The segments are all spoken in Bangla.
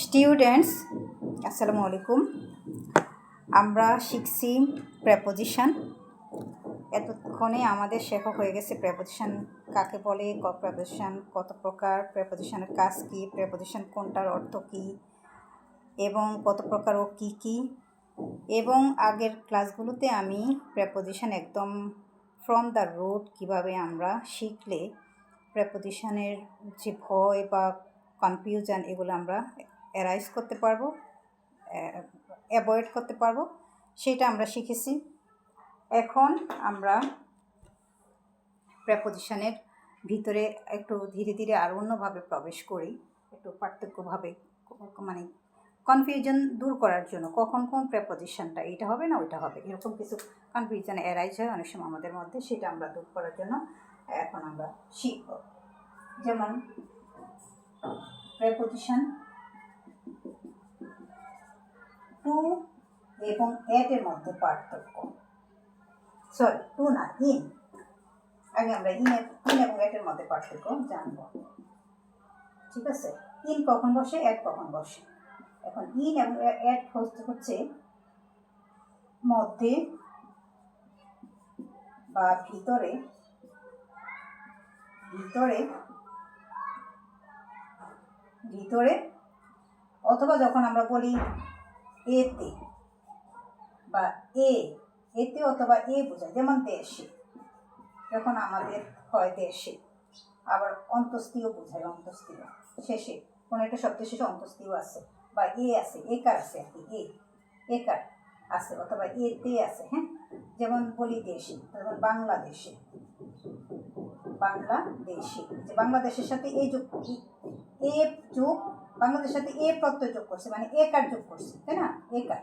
স্টুডেন্টস, আসসালামু আলাইকুম। আমরা শিখছি প্রেপোজিশন। এতক্ষণে আমাদের শেখা হয়ে গেছে প্রেপোজিশন কাকে বলে, প্রেপোজিশন কত প্রকার, প্রেপোজিশনের কাজ কী, প্রেপোজিশন কোনটার অর্থ কী এবং কত প্রকার ও কী কী। এবং আগের ক্লাসগুলোতে আমি প্রেপোজিশন একদম ফ্রম দ্য রুট কীভাবে আমরা শিখলে প্রেপোজিশনের যে ভয় বা কনফিউশন এগুলো আমরা এরাইজ করতে পারবো, অ্যাভয়েড করতে পারবো, সেটা আমরা শিখেছি। এখন আমরা প্রেপোজিশনের ভিতরে একটু ধীরে ধীরে আর অন্যভাবে প্রবেশ করি, একটু পার্থক্যভাবে, মানে কনফিউশন দূর করার জন্য। কখন কোন প্রেপোজিশনটা এটা হবে না ওইটা হবে, এরকম কিছু কনফিউশন অ্যারাইজ হয় অনেক সময় আমাদের মধ্যে, সেটা আমরা দূর করার জন্য এখন আমরা শিখব। যেমন প্রেপোজিশন টু এবং এর মধ্যে পার্থক্য, সরি টু না, ইন। আগে আমরা ইন এবং এর মধ্যে পার্থক্য জানব, ঠিক আছে? ইন কখন বসে, এট কখন বসে। এখন ইন এবং এট হচ্ছে মধ্যে বা ভিতরে, ভিতরে ভিতরে অথবা যখন আমরা বলি এতে বা এতে অথবা বোঝায়, যেমন দেশে, যখন আমাদের হয় দেশে। আবার অন্তস্তীয় বোঝায়, অন্তস্তীয় শেষে কোনো একটা শব্দের শেষে অন্তস্তীয় আছে বা আছে, একার আছে আর কি, একার আছে অথবা এতে আছে। হ্যাঁ, যেমন বলি দেশে, যেমন বাংলাদেশে, বাংলাদেশে, যে বাংলাদেশের সাথে যোগ, বাংলাদেশের সাথে প্রত্যয় যোগ করছে, মানে একার যোগ করছে, তাই না? একার,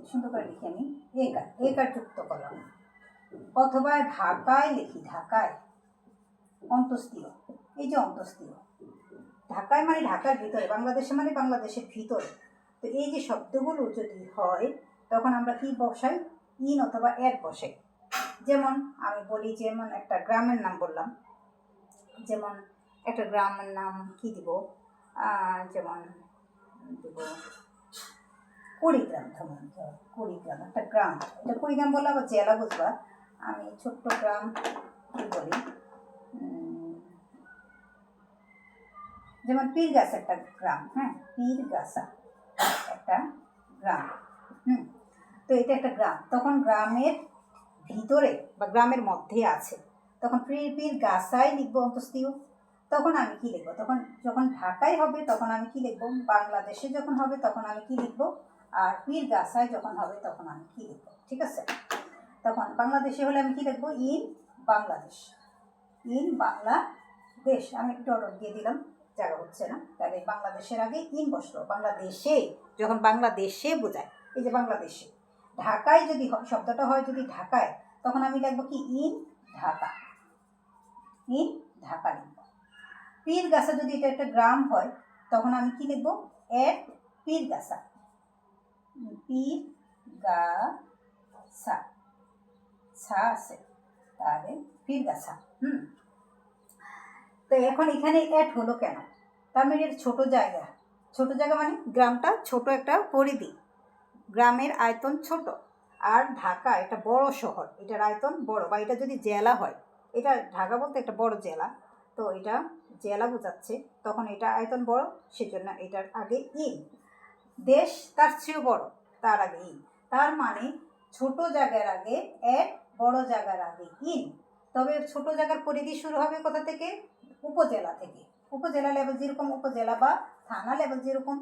সুন্দর করে লিখি আমি, একার যুক্ত করলাম। অথবা ঢাকায় লিখি, ঢাকায়, অন্তস্তীয়, এই যে অন্তস্তীয়, ঢাকায় মানে ঢাকার ভিতরে, বাংলাদেশে মানে বাংলাদেশের ভিতরে। তো এই যে শব্দগুলো যদি হয় তখন আমরা কি বসাই? ইন অথবা এট বসাই। যেমন আমি বলি, যেমন একটা গ্রামের নাম বললাম, যেমন একটা গ্রামের নাম কি দিব, যেমন দিব কুড়িগ্রাম। ধরুন কুড়িগ্রাম একটা গ্রাম, এটা কুড়িগ্রাম বললে আবার জেলা বুঝবা। আমি ছোট্ট গ্রাম কি বলি, যেমন পীরগাছা একটা গ্রাম। হ্যাঁ, পীরগাছা একটা গ্রাম। তো এটা একটা গ্রাম, তখন গ্রামের ভিতরে বা গ্রামের মধ্যে আছে, তখন পীরগাছায় লিখবো অন্তস্তীয়। তখন আমি কি লিখবো? তখন যখন ঢাকায় হবে তখন আমি কি লিখবো? বাংলাদেশে যখন হবে তখন আমি কি লিখবো? আর পীরগাছায় যখন হবে তখন আমি কি লিখবো? ঠিক আছে, তখন বাংলাদেশে হলে আমি কি লিখবো? In Bangladesh, in Bangladesh. আমি একটু অর্ডার দিয়ে দিলাম, জায়গা হচ্ছে না, তাহলে বাংলাদেশের আগে ইন বসলো। বাংলাদেশে যখন বাংলাদেশে বোঝায়, এই যে বাংলাদেশে। ঢাকায় যদি শব্দটা হয় যদি ঢাকায়, তখন আমি লিখবো কি? ইন ঢাকা, ইন ঢাকা লিখবো। পীরগাছা যদি এটা একটা গ্রাম হয় তখন আমি কি লিখবো? এট পীরগাছা, পীরগাছা, ছা আছে, তাহলে পীরগাছা। তো এখন এখানে এট হলো কেন? তার মানে এটা ছোটো জায়গা, ছোটো জায়গা মানে গ্রামটা ছোট একটা পরিধি, গ্রামের আয়তন ছোট। আর ঢাকা একটা বড় শহর, এটার আয়তন বড়। বা এটা যদি জেলা হয়, এটা ঢাকা বলতে একটা বড় জেলা, তো এটা জেলা বোঝাচ্ছে, তখন এটা আয়তন বড়, সেজন্য এটার আগে ইন। দেশ তার চেয়েও বড়, তার আগে ইন। তার মানে ছোট জায়গার আগে এট, বড় জায়গার আগে ইন। তবে ছোট জায়গার পরিধি শুরু হবে কোথা থেকে? উপজেলা থেকে। উপজেলা লেভেল যেরকম উপজেলা বা থানা লেভেল যেরকম,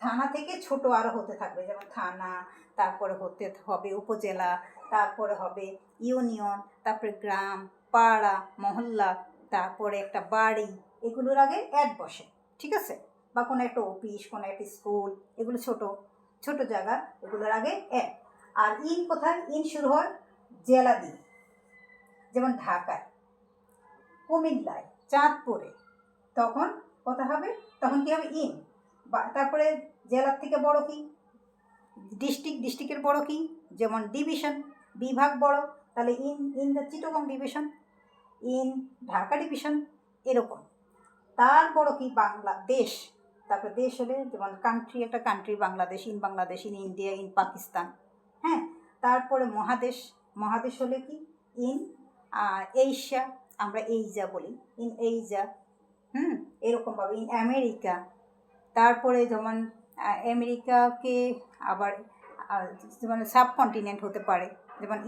থানা থেকে ছোট আরও হতে থাকবে, যেমন থানা, তারপরে হতে হবে উপজেলা, তারপরে হবে ইউনিয়ন, তারপরে গ্রাম, পাড়া, মহল্লা, তারপরে একটা বাড়ি, এগুলোর আগে অ্যাড বসে, ঠিক আছে? বা কোনো একটা অফিস, কোনো একটা স্কুল, এগুলো ছোট ছোট জায়গা, এগুলোর আগে অ্যাড। আর ইন কোথায়? ইন শুরু হয় জেলা দিয়ে, যেমন ঢাকায়, কুমিল্লায়, চাঁদপুরে, তখন কথা হবে, তখন কি হবে? ইন। বা তারপরে জেলার থেকে বড় কি? ডিস্ট্রিক্টের বড় কি? যেমন ডিভিশন, বিভাগ বড়, তাহলে in the Chittagong division, in Dhaka division, এরকম। তারপরও কি বাংলাদেশ, তারপরে দেশ হলে যেমন কান্ট্রি, একটা country Bangladesh, in Bangladesh, in India, in Pakistan. হ্যাঁ, তারপরে মহাদেশ, মহাদেশ হলে কি ইন এশিয়া, আমরা এইজা বলি, ইন এইজা। এরকমভাবে ইন আমেরিকা। তারপরে যেমন আমেরিকাকে আবার যেমন সাবকন্টিনেন্ট হতে পারে, যেমন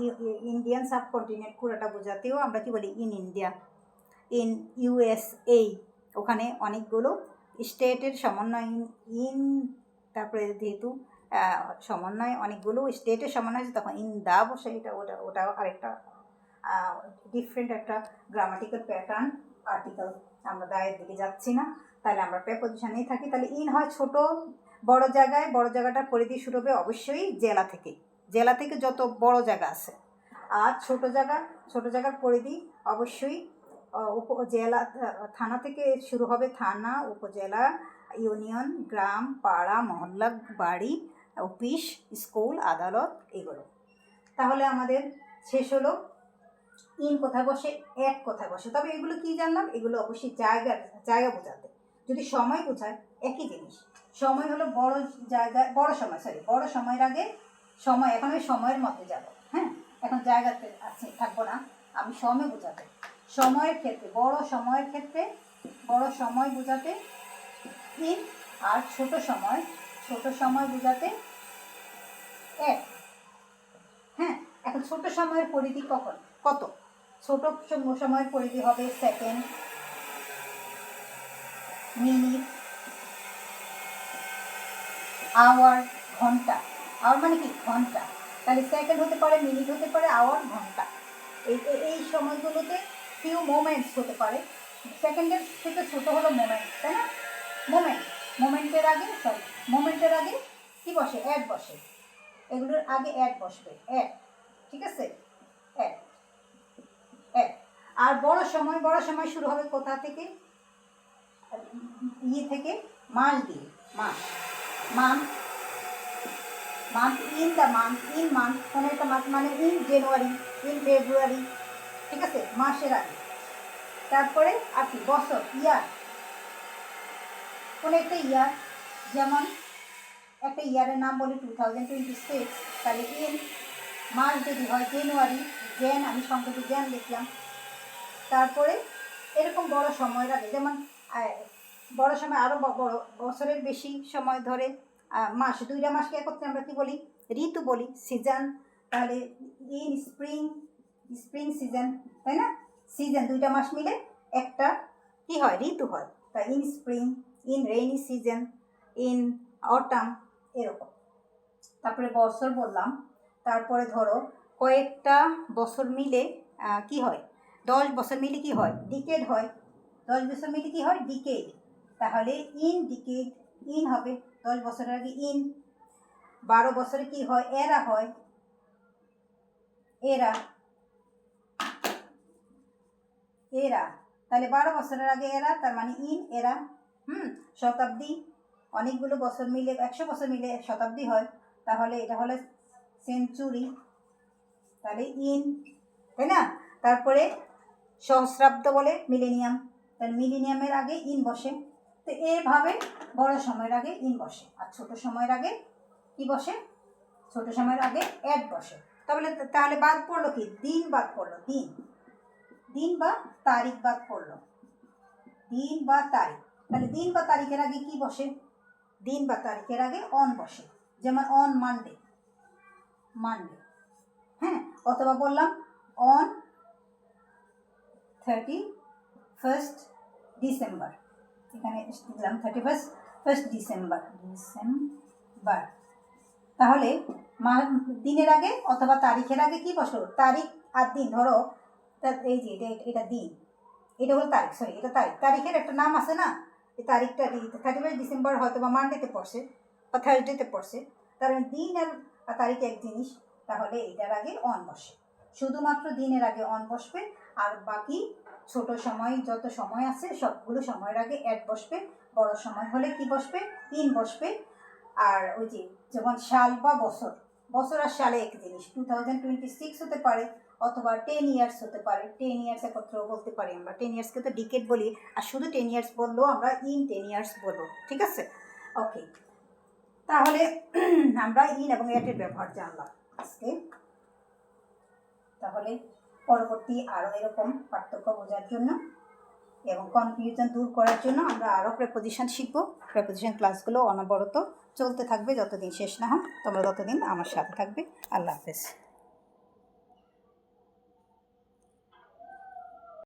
ইন্ডিয়ান সাবকন্টিনেন্ট পুরোটা বোঝাতেও আমরা কি বলি ইন ইন্ডিয়া, ইন ইউএসএ। ওখানে অনেকগুলো স্টেটের সমন্বয়, ইন তারপরে যেহেতু সমন্বয় অনেকগুলো স্টেটের সমন্বয় আছে তখন ইন দা বসে, এটা ওটা আরেকটা ডিফারেন্ট একটা গ্রামাটিক্যাল প্যাটার্ন আর্টিকেল। আমরা দায়ের দিকে যাচ্ছি না, তাহলে আমরা প্রেপোজিশনেই থাকি। তাহলে ইন হয় ছোট বড় জায়গায়, বড় জায়গাটার পরিধি শুরু হবে অবশ্যই জেলা থেকে, জেলা থেকে যত বড় জায়গা আছে। আর ছোট জায়গার পরিধি অবশ্যই উপজেলা, থানা থেকে শুরু হবে, থানা, উপজেলা, ইউনিয়ন, গ্রাম, পাড়া, মহল্লা, বাড়ি, অফিস, স্কুল, আদালত, এগুলো। তাহলে আমাদের শেষ হলো ইন কোথায় বসে, এক কোথায় বসে। তবে এগুলো কি জানলাম, এগুলো অবশ্যই জায়গা বোঝাতে। যদি সময় বোঝায় একই জিনিস। সময় হলো বড় জায়গায়, বড় সময়ের আগে সময়, এখন আমি সময়ের মধ্যে যাব। হ্যাঁ, এখন জায়গাতে আছে থাকবো না, আমি সময় বোঝাতে, সময়ের ক্ষেত্রে, বড় সময় বোঝাতে ইন, আর ছোট সময় বোঝাতে এক। হ্যাঁ, এখন ছোট সময়ের পরিধি কত? ছোট সময়ের পরিধি হবে সেকেন্ড, মিনিট, আওয়ার, ঘন্টা। আওয়ার মানে কি ঘন্টা, তাহলে সেকেন্ড হতে পারে, মিনিট হতে পারে, আওয়ার, ঘন্টা। এই সময়গুলোতে ফিউ মোমেন্টস হতে পারে। সেকেন্ডের থেকে ছোট হলো মোমেন্ট, তাই না? মোমেন্টের আগে কি বসে, এক বসে। এগুলোর আগে এক বসবে, এক, ঠিক আছে, এক। আর বড় সময় শুরু হবে কোথা থেকে, থেকে, মাস দিয়ে, মান্থ, ইন দ্য মান্থ, কোনো একটা মাস মানে ইন জানুয়ারি, ইন ফেব্রুয়ারি, ঠিক আছে, মাসের আগে। তারপরে আর কি, বছর, ইয়ার, কোনো একটা ইয়ার, যেমন একটা ইয়ারের নাম বলি 2026, তাহলে ইন মাস যদি হয় জানুয়ারি, আমি সংখ্যাটি লিখলাম। তারপরে এরকম বড় সময়ের আগে, যেমন বড় সময় আরও বড়, বছরের বেশি সময় ধরে মাস, দুইটা মাসকে একত্রে আমরা কি বলি, ঋতু বলি, সিজন। তাহলে ইন স্প্রিং সিজন, তাই না? সিজন দুইটা মাস মিলে একটা কি হয়, ঋতু হয়। তাই in spring, in rainy season, in autumn, এরকম। তারপরে বছর বললাম। তারপরে ধরো কয়েকটা বছর মিলে কি হয়, 10 বছর মিলে কি হয়, ডিকেড হয়। 10 বছর মিলে কি হয়, ডিকেড। তাহলে ইন ডিকেড, ইন হবে 10 বছরের আগে ইন। 12 বছরে কি হয়, এরা হয়, এরা। তাহলে 12 বছরের আগে এরা, তার মানে ইন, এরা। শতাব্দী, অনেকগুলো বছর মিলে, 100 বছর মিলে শতাব্দী হয়, তাহলে এটা হলো সেঞ্চুরি, তাহলে ইন, তাই না? তারপরে সহস্রাব্দ বলে মিলেনিয়াম, তাহলে মিলেনিয়ামের আগে ইন বসে। তো এইভাবে বড় সময়ের আগে ইন বসে, আর ছোট সময়ের আগে কি বসে, ছোট সময়ের আগে এক বসে। তাহলে বাদ পড়লো কি, দিন বাদ পড়লো, দিন বা তারিখ বাদ পড়লো, দিন বা তারিখ। তাহলে দিন বা তারিখের আগে কি বসে, দিন বা তারিখের আগে অন বসে, যেমন অন মানডে, হ্যাঁ। অথবা বললাম অন 31 ডিসেম্বর, এখানে দিলাম 31 ডিসেম্বর। তাহলে দিনের আগে অথবা তারিখের আগে কি বসলো, তারিখ আর দিন। ধরো এই যে এটা দিন, এটা হলো তারিখ, সরি এটা তারিখের একটা নাম আছে না, এই তারিখটা 31 ডিসেম্বর হয়তো বা মানডেতে পড়ছে বা থার্সডেতে পড়ছে, তার দিন আর তারিখ এক জিনিস। তাহলে এটার আগে অন বসে, শুধুমাত্র দিনের আগে অন বসবে, আর বাকি ছোট সময় যত সময় আছে সবগুলো সময়ের আগে এক বসবে। বড় সময় হলে কি বসবে, ইন বসবে। আর ওই যে যেমন সাল বা বছর আর সালে এক জিনিস, 2026 হতে পারে, অথবা 10 ইয়ার্স হতে পারে, 10 ইয়ার্স একত্রেও বলতে পারি আমরা। 10 ইয়ার্সকে তো ডিকেড বলি, আর শুধু 10 ইয়ার্স বললেও আমরা ইন 10 ইয়ার্স বলবো, ঠিক আছে? ওকে, তাহলে আমরা ইন এবং এটের ব্যবহার জানলাম আজকে। তাহলে পরবর্তী আরও এরকম পার্থক্য বোঝার জন্য এবং কনফিউশন দূর করার জন্য আমরা আরও প্রেপোজিশন শিখব। প্রেপোজিশন ক্লাসগুলো অনবরত চলতে থাকবে, যতদিন শেষ না হয় তোমরা ততদিন আমার সাথে থাকবে। আল্লাহ হাফেজ।